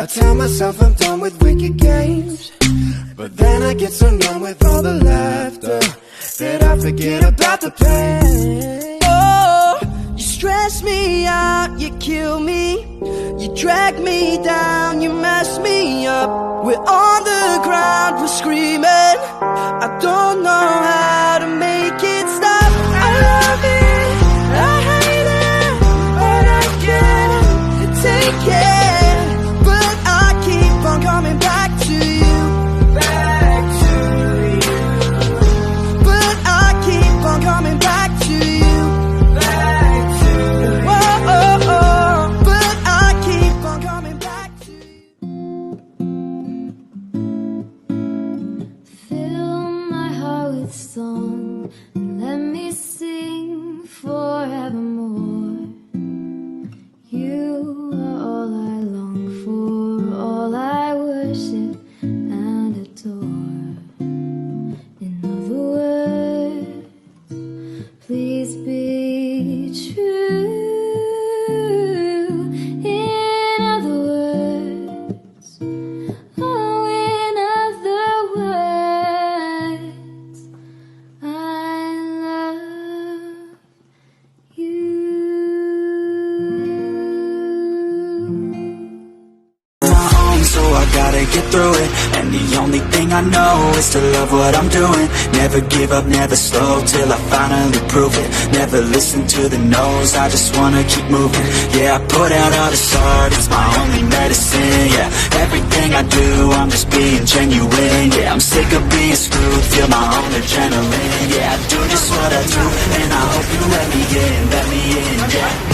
I tell myself I'm done with wicked games, but then I get so numb with all the laughter that I forget about the pain. Oh, you stress me out, you kill me, you drag me down, you mess me up. We're on the ground, we're screaming. I don't know how to make it stop. I love it, I hate it, but I can't take it. But I keep on coming back to you, back to you. But I keep on coming back to you, back to you. Whoa, oh, oh. But I keep on coming back to you. Fill my heart with song and let me sing forevermore. You are all I long for, all I worship and adore. In other words, please be true. In other words, oh, in other words, I love you. So I gotta get through it, and the only thing I know is to love what I'm doing. Never give up, never slow, till I finally prove it. Never listen to the no's, I just wanna keep moving. Yeah, I put out all this art, it's my only medicine. Yeah, everything I do, I'm just being genuine. Yeah, I'm sick of being screwed, feel my own adrenaline. Yeah, I do just what I do, and I hope you let me in, yeah.